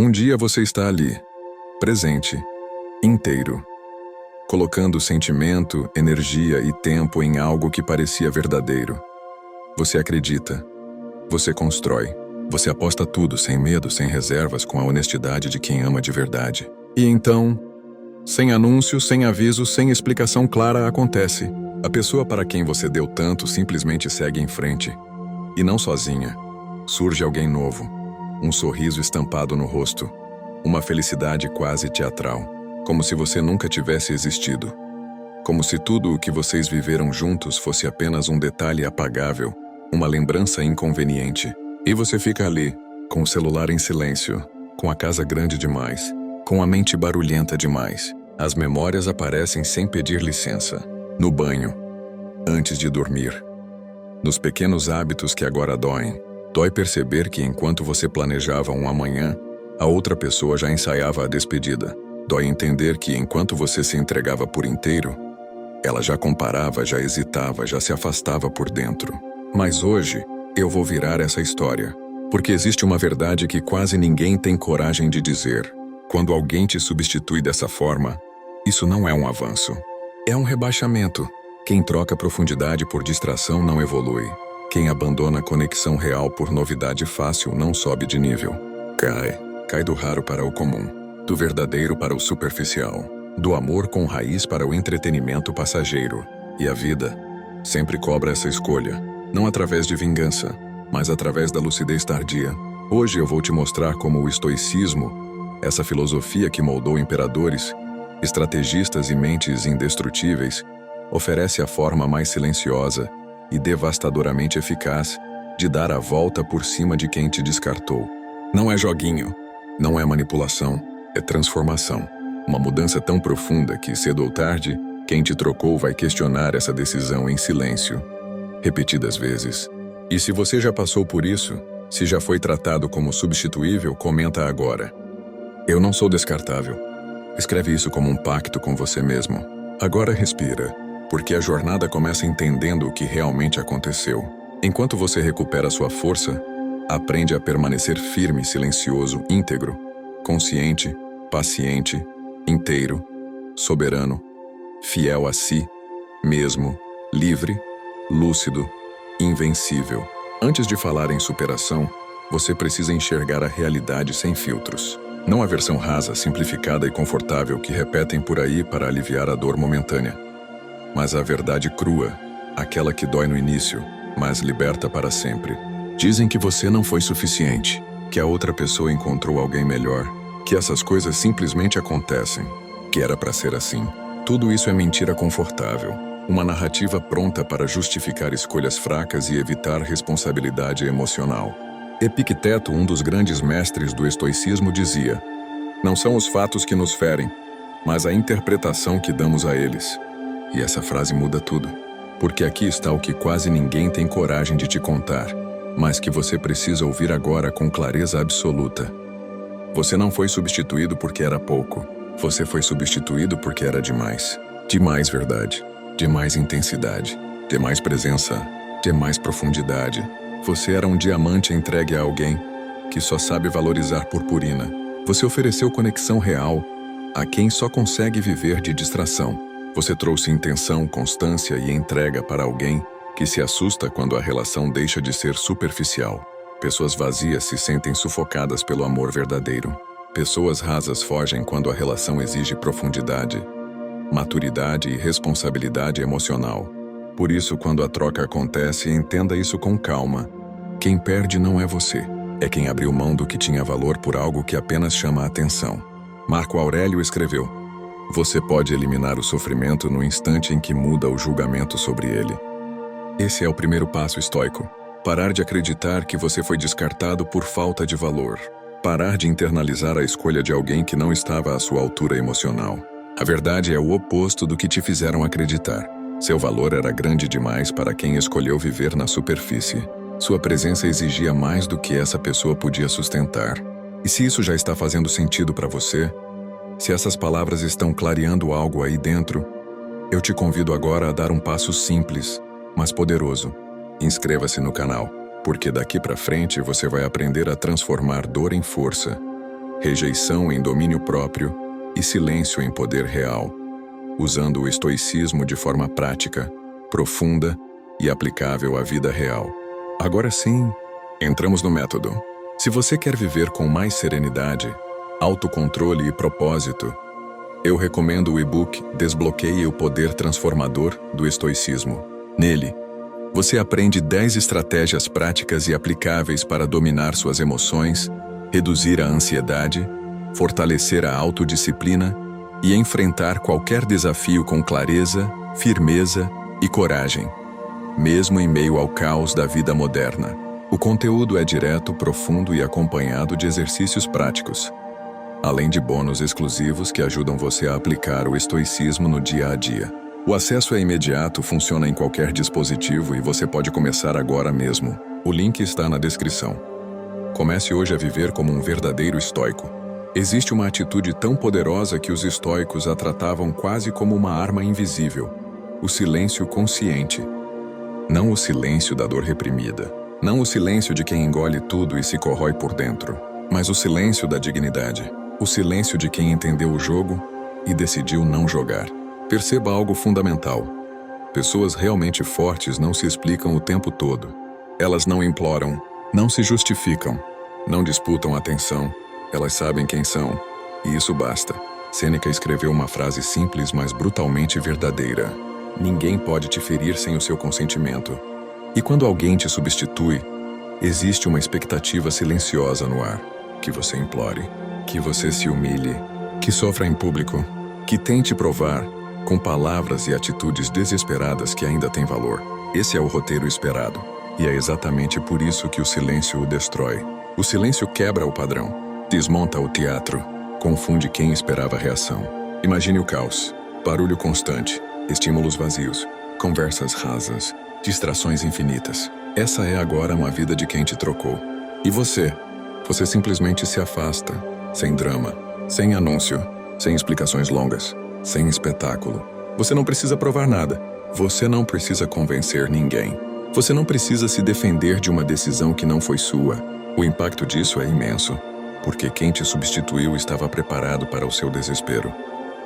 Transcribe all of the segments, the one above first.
Um dia você está ali, presente, inteiro, colocando sentimento, energia e tempo em algo que parecia verdadeiro. Você acredita, você constrói, você aposta tudo sem medo, sem reservas, com a honestidade de quem ama de verdade. E então, sem anúncio, sem aviso, sem explicação clara, acontece. A pessoa para quem você deu tanto simplesmente segue em frente. E não sozinha. Surge alguém novo. Um sorriso estampado no rosto. Uma felicidade quase teatral. Como se você nunca tivesse existido. Como se tudo o que vocês viveram juntos fosse apenas um detalhe apagável, uma lembrança inconveniente. E você fica ali, com o celular em silêncio, com a casa grande demais, com a mente barulhenta demais. As memórias aparecem sem pedir licença. No banho, antes de dormir. Nos pequenos hábitos que agora doem. Dói perceber que enquanto você planejava um amanhã, a outra pessoa já ensaiava a despedida. Dói entender que enquanto você se entregava por inteiro, ela já comparava, já hesitava, já se afastava por dentro. Mas hoje, eu vou virar essa história. Porque existe uma verdade que quase ninguém tem coragem de dizer. Quando alguém te substitui dessa forma, isso não é um avanço. É um rebaixamento. Quem troca profundidade por distração não evolui. Quem abandona a conexão real por novidade fácil não sobe de nível. Cai do raro para o comum, do verdadeiro para o superficial, do amor com raiz para o entretenimento passageiro. E a vida sempre cobra essa escolha, não através de vingança, mas através da lucidez tardia. Hoje eu vou te mostrar como o estoicismo, essa filosofia que moldou imperadores, estrategistas e mentes indestrutíveis, oferece a forma mais silenciosa e devastadoramente eficaz de dar a volta por cima de quem te descartou. Não é joguinho, não é manipulação, é transformação. Uma mudança tão profunda que, cedo ou tarde, quem te trocou vai questionar essa decisão em silêncio, repetidas vezes. E se você já passou por isso, se já foi tratado como substituível, comenta agora. Eu não sou descartável. Escreve isso como um pacto com você mesmo. Agora respira, porque a jornada começa entendendo o que realmente aconteceu. Enquanto você recupera sua força, aprende a permanecer firme, silencioso, íntegro, consciente, paciente, inteiro, soberano, fiel a si, mesmo, livre, lúcido, invencível. Antes de falar em superação, você precisa enxergar a realidade sem filtros. Não a versão rasa, simplificada e confortável que repetem por aí para aliviar a dor momentânea, mas a verdade crua, aquela que dói no início, mas liberta para sempre. Dizem que você não foi suficiente, que a outra pessoa encontrou alguém melhor, que essas coisas simplesmente acontecem, que era para ser assim. Tudo isso é mentira confortável, uma narrativa pronta para justificar escolhas fracas e evitar responsabilidade emocional. Epicteto, um dos grandes mestres do estoicismo, dizia: não são os fatos que nos ferem, mas a interpretação que damos a eles. E essa frase muda tudo, porque aqui está o que quase ninguém tem coragem de te contar, mas que você precisa ouvir agora com clareza absoluta. Você não foi substituído porque era pouco, você foi substituído porque era demais. Demais verdade, demais intensidade, demais presença, demais profundidade. Você era um diamante entregue a alguém que só sabe valorizar purpurina. Você ofereceu conexão real a quem só consegue viver de distração. Você trouxe intenção, constância e entrega para alguém que se assusta quando a relação deixa de ser superficial. Pessoas vazias se sentem sufocadas pelo amor verdadeiro. Pessoas rasas fogem quando a relação exige profundidade, maturidade e responsabilidade emocional. Por isso, quando a troca acontece, entenda isso com calma. Quem perde não é você, é quem abriu mão do que tinha valor por algo que apenas chama a atenção. Marco Aurélio escreveu: você pode eliminar o sofrimento no instante em que muda o julgamento sobre ele. Esse é o primeiro passo estoico. Parar de acreditar que você foi descartado por falta de valor. Parar de internalizar a escolha de alguém que não estava à sua altura emocional. A verdade é o oposto do que te fizeram acreditar. Seu valor era grande demais para quem escolheu viver na superfície. Sua presença exigia mais do que essa pessoa podia sustentar. E se isso já está fazendo sentido para você, se essas palavras estão clareando algo aí dentro, eu te convido agora a dar um passo simples, mas poderoso. Inscreva-se no canal, porque daqui para frente você vai aprender a transformar dor em força, rejeição em domínio próprio e silêncio em poder real, usando o estoicismo de forma prática, profunda e aplicável à vida real. Agora sim, entramos no método. Se você quer viver com mais serenidade, autocontrole e propósito, eu recomendo o e-book Desbloqueie o Poder Transformador do Estoicismo. Nele, você aprende 10 estratégias práticas e aplicáveis para dominar suas emoções, reduzir a ansiedade, fortalecer a autodisciplina e enfrentar qualquer desafio com clareza, firmeza e coragem, mesmo em meio ao caos da vida moderna. O conteúdo é direto, profundo e acompanhado de exercícios práticos, além de bônus exclusivos que ajudam você a aplicar o estoicismo no dia a dia. O acesso é imediato, funciona em qualquer dispositivo e você pode começar agora mesmo. O link está na descrição. Comece hoje a viver como um verdadeiro estoico. Existe uma atitude tão poderosa que os estoicos a tratavam quase como uma arma invisível: o silêncio consciente. Não o silêncio da dor reprimida. Não o silêncio de quem engole tudo e se corrói por dentro, mas o silêncio da dignidade. O silêncio de quem entendeu o jogo e decidiu não jogar. Perceba algo fundamental. Pessoas realmente fortes não se explicam o tempo todo. Elas não imploram, não se justificam, não disputam atenção. Elas sabem quem são, e isso basta. Sêneca escreveu uma frase simples, mas brutalmente verdadeira: ninguém pode te ferir sem o seu consentimento. E quando alguém te substitui, existe uma expectativa silenciosa no ar. Que você implore, que você se humilhe, que sofra em público, que tente provar, com palavras e atitudes desesperadas, que ainda tem valor. Esse é o roteiro esperado. E é exatamente por isso que o silêncio o destrói. O silêncio quebra o padrão, desmonta o teatro, confunde quem esperava a reação. Imagine o caos, barulho constante, estímulos vazios, conversas rasas, distrações infinitas. Essa é agora uma vida de quem te trocou. E você? Você simplesmente se afasta, sem drama, sem anúncio, sem explicações longas, sem espetáculo. Você não precisa provar nada. Você não precisa convencer ninguém. Você não precisa se defender de uma decisão que não foi sua. O impacto disso é imenso, porque quem te substituiu estava preparado para o seu desespero,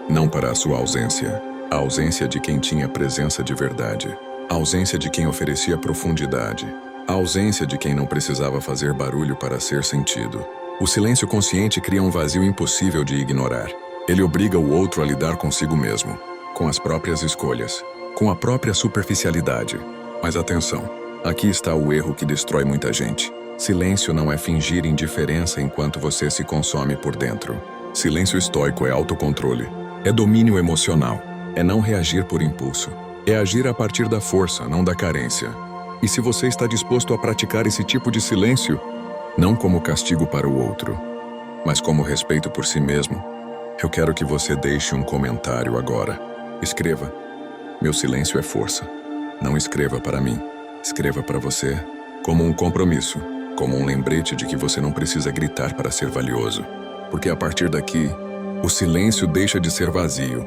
não para a sua ausência. A ausência de quem tinha presença de verdade. A ausência de quem oferecia profundidade. A ausência de quem não precisava fazer barulho para ser sentido. O silêncio consciente cria um vazio impossível de ignorar. Ele obriga o outro a lidar consigo mesmo, com as próprias escolhas, com a própria superficialidade. Mas atenção, aqui está o erro que destrói muita gente. Silêncio não é fingir indiferença enquanto você se consome por dentro. Silêncio estoico é autocontrole, é domínio emocional, é não reagir por impulso, é agir a partir da força, não da carência. E se você está disposto a praticar esse tipo de silêncio, não como castigo para o outro, mas como respeito por si mesmo, eu quero que você deixe um comentário agora. Escreva: meu silêncio é força. Não escreva para mim, escreva para você, como um compromisso, como um lembrete de que você não precisa gritar para ser valioso. Porque a partir daqui, o silêncio deixa de ser vazio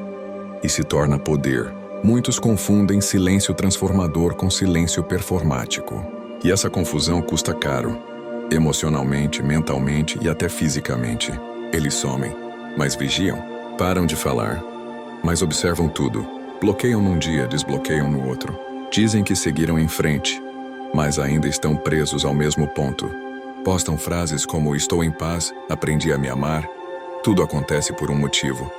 e se torna poder. Muitos confundem silêncio transformador com silêncio performático. E essa confusão custa caro, emocionalmente, mentalmente e até fisicamente. Eles somem, mas vigiam, param de falar, mas observam tudo. Bloqueiam num dia, desbloqueiam no outro. Dizem que seguiram em frente, mas ainda estão presos ao mesmo ponto. Postam frases como "estou em paz, aprendi a me amar", tudo acontece por um motivo.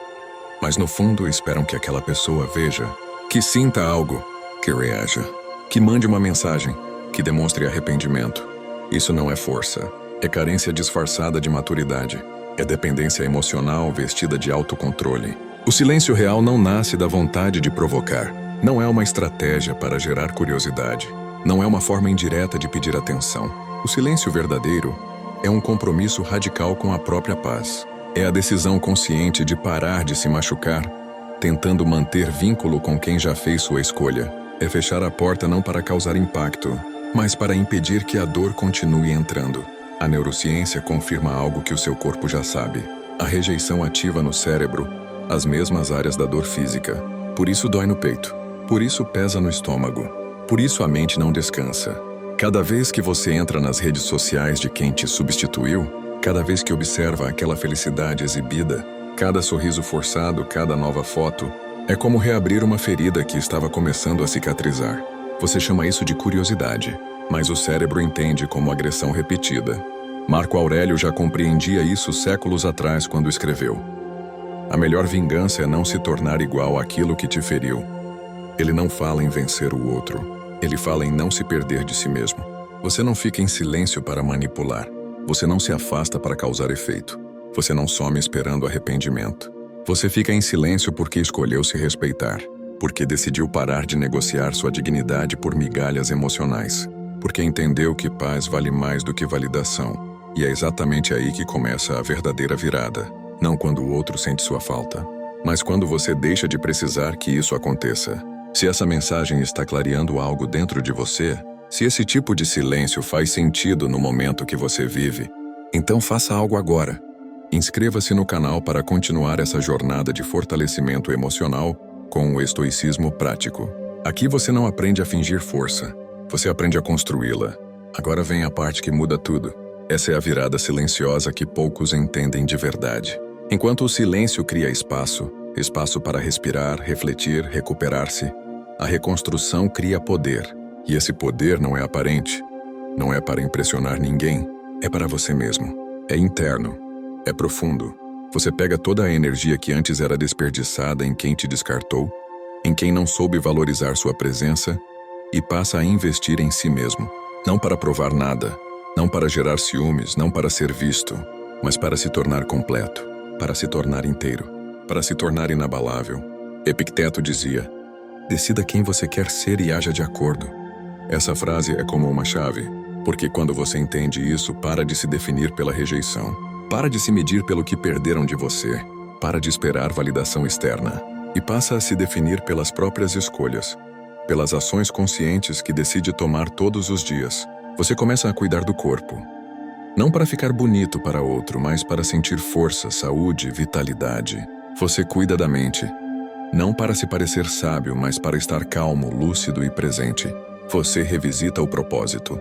Mas no fundo esperam que aquela pessoa veja, que sinta algo, que reaja, que mande uma mensagem, que demonstre arrependimento. Isso não é força, é carência disfarçada de maturidade. É dependência emocional vestida de autocontrole. O silêncio real não nasce da vontade de provocar. Não é uma estratégia para gerar curiosidade. Não é uma forma indireta de pedir atenção. O silêncio verdadeiro é um compromisso radical com a própria paz. É a decisão consciente de parar de se machucar, tentando manter vínculo com quem já fez sua escolha. É fechar a porta não para causar impacto, mas para impedir que a dor continue entrando. A neurociência confirma algo que o seu corpo já sabe. A rejeição ativa no cérebro as mesmas áreas da dor física. Por isso dói no peito. Por isso pesa no estômago. Por isso a mente não descansa. Cada vez que você entra nas redes sociais de quem te substituiu, Cada vez que observa aquela felicidade exibida, cada sorriso forçado, cada nova foto, é como reabrir uma ferida que estava começando a cicatrizar. Você chama isso de curiosidade, mas o cérebro entende como agressão repetida. Marco Aurélio já compreendia isso séculos atrás quando escreveu: a melhor vingança é não se tornar igual àquilo que te feriu. Ele não fala em vencer o outro, ele fala em não se perder de si mesmo. Você não fica em silêncio para manipular, você não se afasta para causar efeito, você não some esperando arrependimento. Você fica em silêncio porque escolheu se respeitar, porque decidiu parar de negociar sua dignidade por migalhas emocionais, porque entendeu que paz vale mais do que validação. E é exatamente aí que começa a verdadeira virada. Não quando o outro sente sua falta, mas quando você deixa de precisar que isso aconteça. Se essa mensagem está clareando algo dentro de você, se esse tipo de silêncio faz sentido no momento que você vive, então faça algo agora. Inscreva-se no canal para continuar essa jornada de fortalecimento emocional com o estoicismo prático. Aqui você não aprende a fingir força, você aprende a construí-la. Agora vem a parte que muda tudo. Essa é a virada silenciosa que poucos entendem de verdade. Enquanto o silêncio cria espaço para respirar, refletir, recuperar-se, a reconstrução cria poder. E esse poder não é aparente, não é para impressionar ninguém, é para você mesmo. É interno, é profundo. Você pega toda a energia que antes era desperdiçada em quem te descartou, em quem não soube valorizar sua presença, e passa a investir em si mesmo. Não para provar nada, não para gerar ciúmes, não para ser visto, mas para se tornar completo, para se tornar inteiro, para se tornar inabalável. Epicteto dizia: decida quem você quer ser e haja de acordo. Essa frase é como uma chave, porque quando você entende isso, para de se definir pela rejeição, para de se medir pelo que perderam de você, para de esperar validação externa, e passa a se definir pelas próprias escolhas, pelas ações conscientes que decide tomar todos os dias. Você começa a cuidar do corpo, não para ficar bonito para outro, mas para sentir força, saúde, vitalidade. Você cuida da mente, não para se parecer sábio, mas para estar calmo, lúcido e presente. Você revisita o propósito,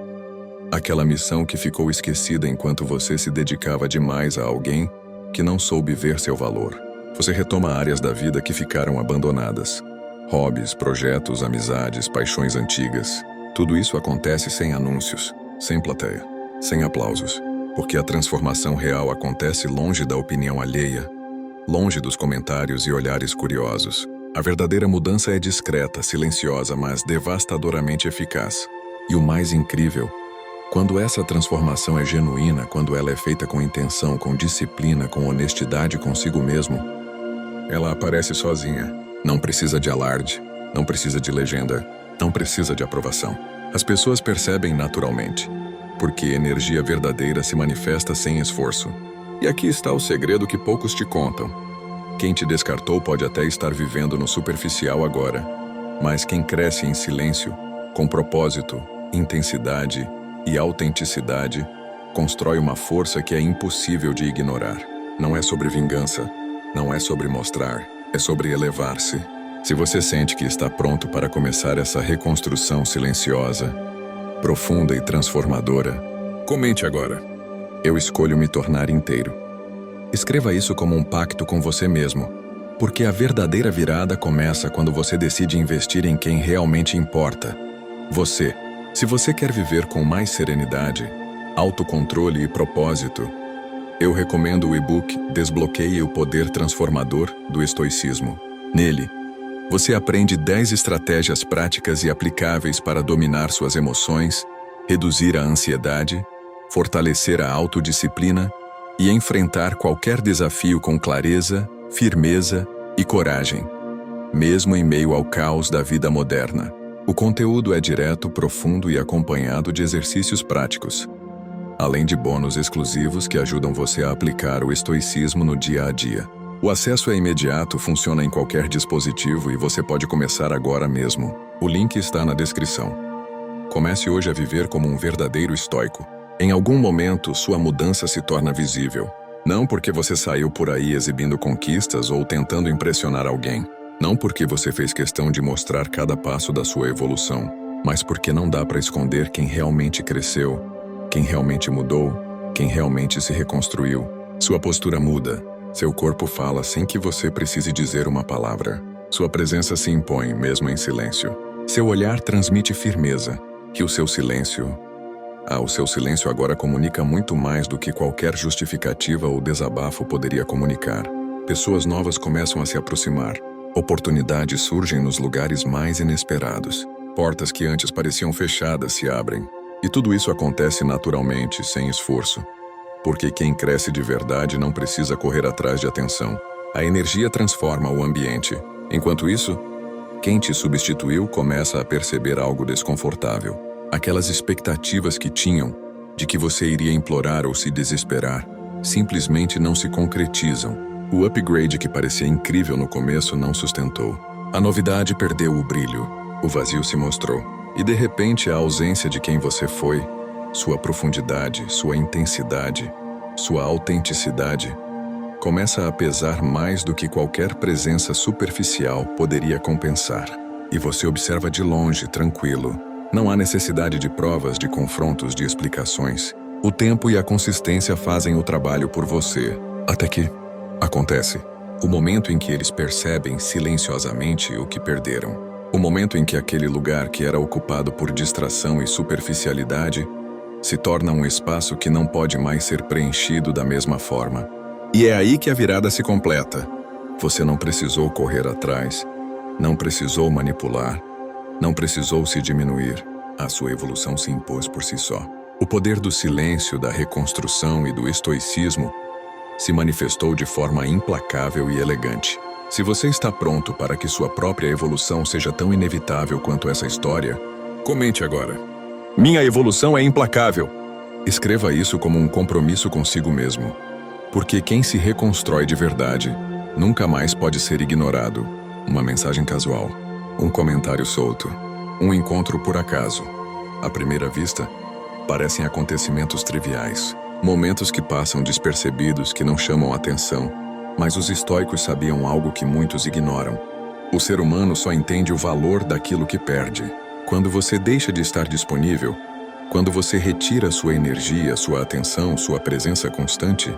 aquela missão que ficou esquecida enquanto você se dedicava demais a alguém que não soube ver seu valor. Você retoma áreas da vida que ficaram abandonadas. Hobbies, projetos, amizades, paixões antigas. Tudo isso acontece sem anúncios, sem plateia, sem aplausos, porque a transformação real acontece longe da opinião alheia, longe dos comentários e olhares curiosos. A verdadeira mudança é discreta, silenciosa, mas devastadoramente eficaz. E o mais incrível, quando essa transformação é genuína, quando ela é feita com intenção, com disciplina, com honestidade consigo mesmo, ela aparece sozinha. Não precisa de alarde, não precisa de legenda, não precisa de aprovação. As pessoas percebem naturalmente, porque energia verdadeira se manifesta sem esforço. E aqui está o segredo que poucos te contam. Quem te descartou pode até estar vivendo no superficial agora, mas quem cresce em silêncio, com propósito, intensidade e autenticidade, constrói uma força que é impossível de ignorar. Não é sobre vingança, não é sobre mostrar, é sobre elevar-se. Se você sente que está pronto para começar essa reconstrução silenciosa, profunda e transformadora, comente agora: eu escolho me tornar inteiro. Escreva isso como um pacto com você mesmo, porque a verdadeira virada começa quando você decide investir em quem realmente importa. Você. Se você quer viver com mais serenidade, autocontrole e propósito, eu recomendo o e-book Desbloqueie o Poder Transformador do Estoicismo. Nele, você aprende 10 estratégias práticas e aplicáveis para dominar suas emoções, reduzir a ansiedade, fortalecer a autodisciplina e enfrentar qualquer desafio com clareza, firmeza e coragem, mesmo em meio ao caos da vida moderna. O conteúdo é direto, profundo e acompanhado de exercícios práticos, além de bônus exclusivos que ajudam você a aplicar o estoicismo no dia a dia. O acesso é imediato, funciona em qualquer dispositivo e você pode começar agora mesmo. O link está na descrição. Comece hoje a viver como um verdadeiro estoico. Em algum momento, sua mudança se torna visível. Não porque você saiu por aí exibindo conquistas ou tentando impressionar alguém. Não porque você fez questão de mostrar cada passo da sua evolução, mas porque não dá para esconder quem realmente cresceu, quem realmente mudou, quem realmente se reconstruiu. Sua postura muda, seu corpo fala sem que você precise dizer uma palavra. Sua presença se impõe, mesmo em silêncio. Seu olhar transmite firmeza, que o seu silêncio agora comunica muito mais do que qualquer justificativa ou desabafo poderia comunicar. Pessoas novas começam a se aproximar. Oportunidades surgem nos lugares mais inesperados. Portas que antes pareciam fechadas se abrem. E tudo isso acontece naturalmente, sem esforço. Porque quem cresce de verdade não precisa correr atrás de atenção. A energia transforma o ambiente. Enquanto isso, quem te substituiu começa a perceber algo desconfortável. Aquelas expectativas que tinham de que você iria implorar ou se desesperar simplesmente não se concretizam. O upgrade que parecia incrível no começo não sustentou. A novidade perdeu o brilho. O vazio se mostrou. E de repente a ausência de quem você foi, sua profundidade, sua intensidade, sua autenticidade, começa a pesar mais do que qualquer presença superficial poderia compensar. E você observa de longe, tranquilo. Não há necessidade de provas, de confrontos, de explicações. O tempo e a consistência fazem o trabalho por você. Até que acontece o momento em que eles percebem silenciosamente o que perderam. O momento em que aquele lugar que era ocupado por distração e superficialidade se torna um espaço que não pode mais ser preenchido da mesma forma. E é aí que a virada se completa. Você não precisou correr atrás, não precisou manipular, não precisou se diminuir. A sua evolução se impôs por si só. O poder do silêncio, da reconstrução e do estoicismo se manifestou de forma implacável e elegante. Se você está pronto para que sua própria evolução seja tão inevitável quanto essa história, comente agora. Minha evolução é implacável. Escreva isso como um compromisso consigo mesmo. Porque quem se reconstrói de verdade nunca mais pode ser ignorado. Uma mensagem casual, um comentário solto, um encontro por acaso. À primeira vista, parecem acontecimentos triviais, momentos que passam despercebidos, que não chamam atenção. Mas os estoicos sabiam algo que muitos ignoram. O ser humano só entende o valor daquilo que perde. Quando você deixa de estar disponível, quando você retira sua energia, sua atenção, sua presença constante,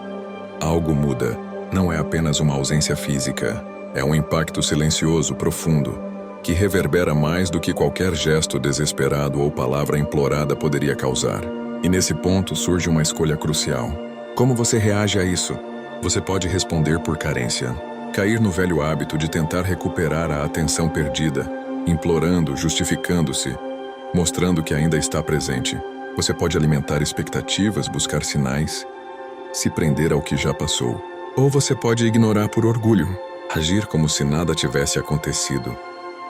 algo muda. Não é apenas uma ausência física, é um impacto silencioso, profundo, que reverbera mais do que qualquer gesto desesperado ou palavra implorada poderia causar. E nesse ponto surge uma escolha crucial. Como você reage a isso? Você pode responder por carência, cair no velho hábito de tentar recuperar a atenção perdida, implorando, justificando-se, mostrando que ainda está presente. Você pode alimentar expectativas, buscar sinais, se prender ao que já passou. Ou você pode ignorar por orgulho, agir como se nada tivesse acontecido,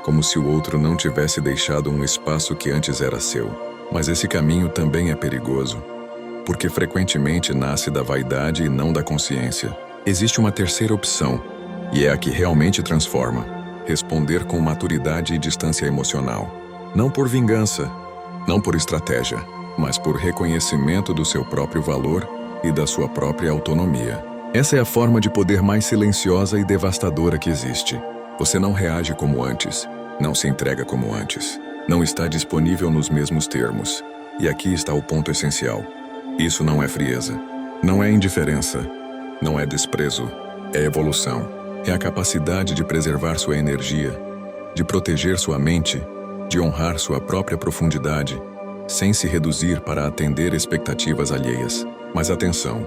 como se o outro não tivesse deixado um espaço que antes era seu. Mas esse caminho também é perigoso, porque frequentemente nasce da vaidade e não da consciência. Existe uma terceira opção, e é a que realmente transforma: responder com maturidade e distância emocional. Não por vingança, não por estratégia, mas por reconhecimento do seu próprio valor e da sua própria autonomia. Essa é a forma de poder mais silenciosa e devastadora que existe. Você não reage como antes, não se entrega como antes, não está disponível nos mesmos termos. E aqui está o ponto essencial. Isso não é frieza, não é indiferença, não é desprezo, é evolução. É a capacidade de preservar sua energia, de proteger sua mente, de honrar sua própria profundidade, sem se reduzir para atender expectativas alheias. Mas atenção,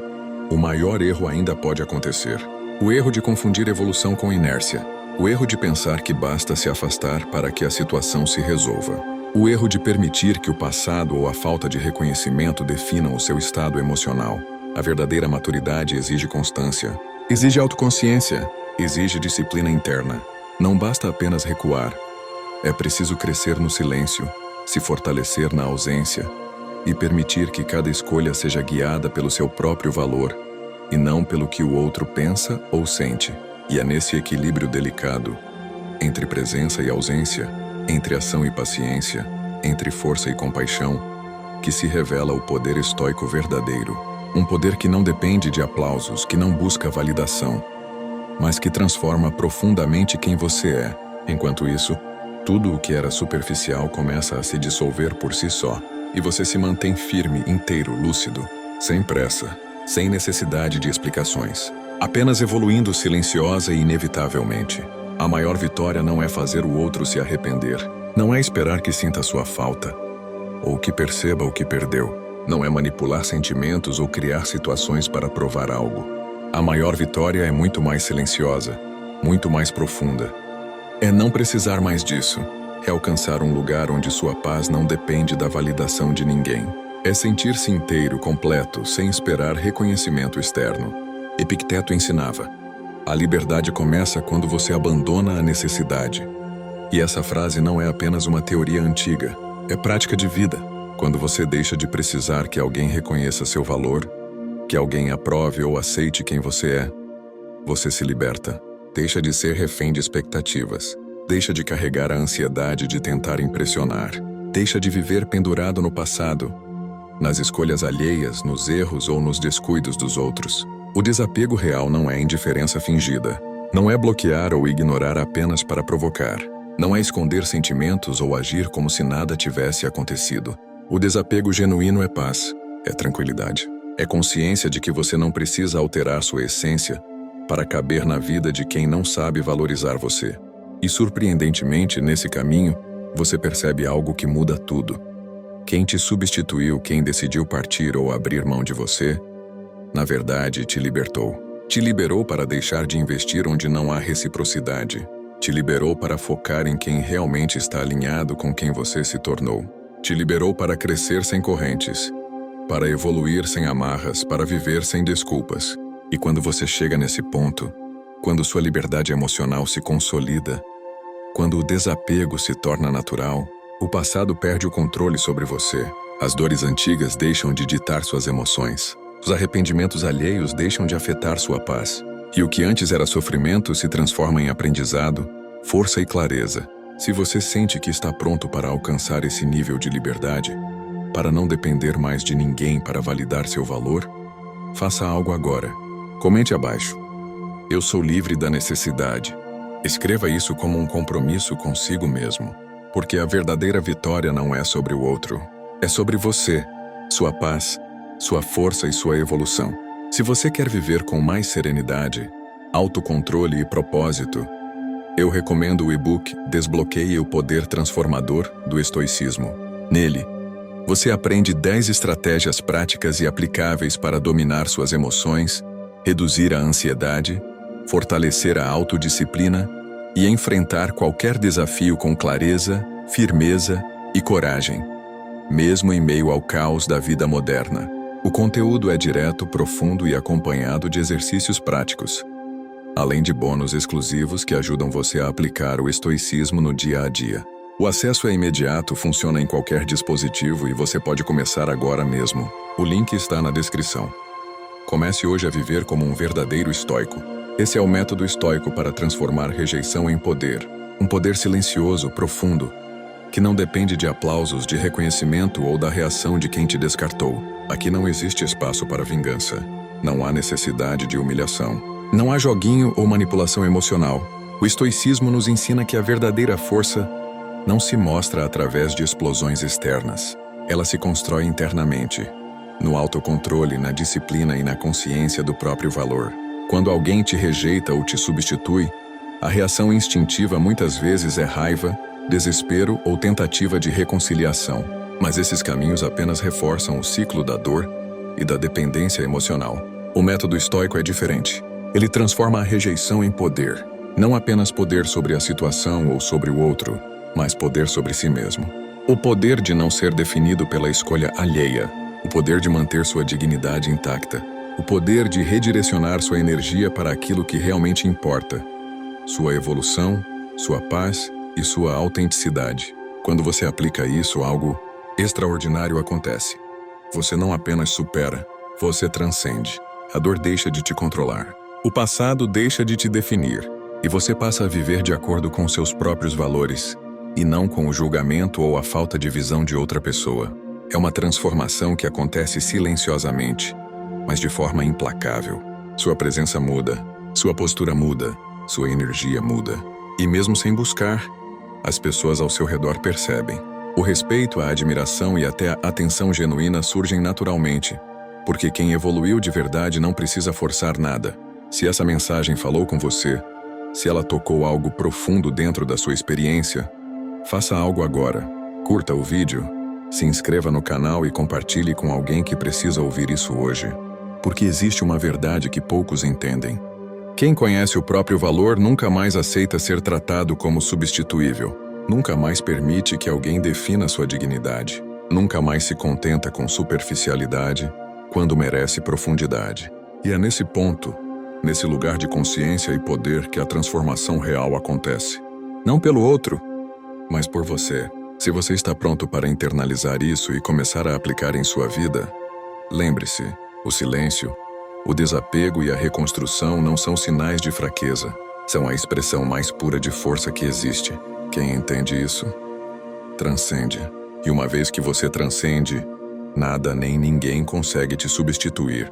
o maior erro ainda pode acontecer. O erro de confundir evolução com inércia. O erro de pensar que basta se afastar para que a situação se resolva. O erro de permitir que o passado ou a falta de reconhecimento definam o seu estado emocional. A verdadeira maturidade exige constância, exige autoconsciência, exige disciplina interna. Não basta apenas recuar. É preciso crescer no silêncio, se fortalecer na ausência e permitir que cada escolha seja guiada pelo seu próprio valor e não pelo que o outro pensa ou sente. E é nesse equilíbrio delicado, entre presença e ausência, entre ação e paciência, entre força e compaixão, que se revela o poder estoico verdadeiro. Um poder que não depende de aplausos, que não busca validação, mas que transforma profundamente quem você é. Enquanto isso, tudo o que era superficial começa a se dissolver por si só, e você se mantém firme, inteiro, lúcido. sem pressa, sem necessidade de explicações, apenas evoluindo silenciosa e inevitavelmente. A maior vitória não é fazer o outro se arrepender, não é esperar que sinta sua falta, ou que perceba o que perdeu, não é manipular sentimentos ou criar situações para provar algo. A maior vitória é muito mais silenciosa, muito mais profunda. É não precisar mais disso. É alcançar um lugar onde sua paz não depende da validação de ninguém. É sentir-se inteiro, completo, sem esperar reconhecimento externo. Epicteto ensinava: a liberdade começa quando você abandona a necessidade. E essa frase não é apenas uma teoria antiga, é prática de vida. Quando você deixa de precisar que alguém reconheça seu valor, que alguém aprove ou aceite quem você é, você se liberta. Deixa de ser refém de expectativas. Deixa de carregar a ansiedade de tentar impressionar. Deixa de viver pendurado no passado, nas escolhas alheias, nos erros ou nos descuidos dos outros. O desapego real não é indiferença fingida. Não é bloquear ou ignorar apenas para provocar. Não é esconder sentimentos ou agir como se nada tivesse acontecido. O desapego genuíno é paz, é tranquilidade. É consciência de que você não precisa alterar sua essência para caber na vida de quem não sabe valorizar você. E surpreendentemente, nesse caminho, você percebe algo que muda tudo. Quem te substituiu, quem decidiu partir ou abrir mão de você, na verdade, te libertou. Te liberou para deixar de investir onde não há reciprocidade. Te liberou para focar em quem realmente está alinhado com quem você se tornou. Te liberou para crescer sem correntes, para evoluir sem amarras, para viver sem desculpas. E quando você chega nesse ponto, quando sua liberdade emocional se consolida, quando o desapego se torna natural, o passado perde o controle sobre você. As dores antigas deixam de ditar suas emoções. Os arrependimentos alheios deixam de afetar sua paz. E o que antes era sofrimento se transforma em aprendizado, força e clareza. Se você sente que está pronto para alcançar esse nível de liberdade, para não depender mais de ninguém para validar seu valor, faça algo agora. Comente abaixo: eu sou livre da necessidade. Escreva isso como um compromisso consigo mesmo, porque a verdadeira vitória não é sobre o outro, é sobre você, sua paz, sua força e sua evolução. Se você quer viver com mais serenidade, autocontrole e propósito, eu recomendo o e-book Desbloqueie o Poder Transformador do Estoicismo. Nele, você aprende 10 estratégias práticas e aplicáveis para dominar suas emoções, reduzir a ansiedade, fortalecer a autodisciplina e enfrentar qualquer desafio com clareza, firmeza e coragem, mesmo em meio ao caos da vida moderna. O conteúdo é direto, profundo e acompanhado de exercícios práticos, além de bônus exclusivos que ajudam você a aplicar o estoicismo no dia a dia. O acesso é imediato, funciona em qualquer dispositivo e você pode começar agora mesmo. O link está na descrição. Comece hoje a viver como um verdadeiro estoico. Esse é o método estoico para transformar rejeição em poder. Um poder silencioso, profundo, que não depende de aplausos, de reconhecimento ou da reação de quem te descartou. Aqui não existe espaço para vingança. Não há necessidade de humilhação. Não há joguinho ou manipulação emocional. O estoicismo nos ensina que a verdadeira força não se mostra através de explosões externas. Ela se constrói internamente, no autocontrole, na disciplina e na consciência do próprio valor. Quando alguém te rejeita ou te substitui, a reação instintiva muitas vezes é raiva, desespero ou tentativa de reconciliação. Mas esses caminhos apenas reforçam o ciclo da dor e da dependência emocional. O método estoico é diferente. Ele transforma a rejeição em poder. Não apenas poder sobre a situação ou sobre o outro, mas poder sobre si mesmo. O poder de não ser definido pela escolha alheia. O poder de manter sua dignidade intacta. O poder de redirecionar sua energia para aquilo que realmente importa. Sua evolução, sua paz e sua autenticidade. Quando você aplica isso, algo extraordinário acontece. Você não apenas supera, você transcende. A dor deixa de te controlar. O passado deixa de te definir. E você passa a viver de acordo com seus próprios valores, e não com o julgamento ou a falta de visão de outra pessoa. É uma transformação que acontece silenciosamente, mas de forma implacável. Sua presença muda, sua postura muda, sua energia muda. E mesmo sem buscar, as pessoas ao seu redor percebem. O respeito, a admiração e até a atenção genuína surgem naturalmente, Porque quem evoluiu de verdade não precisa forçar nada. Se essa mensagem falou com você, se ela tocou algo profundo dentro da sua experiência, faça algo agora. Curta o vídeo, se inscreva no canal e compartilhe com alguém que precisa ouvir isso hoje. Porque existe uma verdade que poucos entendem. Quem conhece o próprio valor nunca mais aceita ser tratado como substituível. Nunca mais permite que alguém defina sua dignidade. Nunca mais se contenta com superficialidade quando merece profundidade. E é nesse ponto, nesse lugar de consciência e poder, que a transformação real acontece. Não pelo outro, mas por você. Se você está pronto para internalizar isso e começar a aplicar em sua vida, lembre-se, o silêncio, o desapego e a reconstrução não são sinais de fraqueza. São a expressão mais pura de força que existe. Quem entende isso, transcende. E uma vez que você transcende, nada nem ninguém consegue te substituir.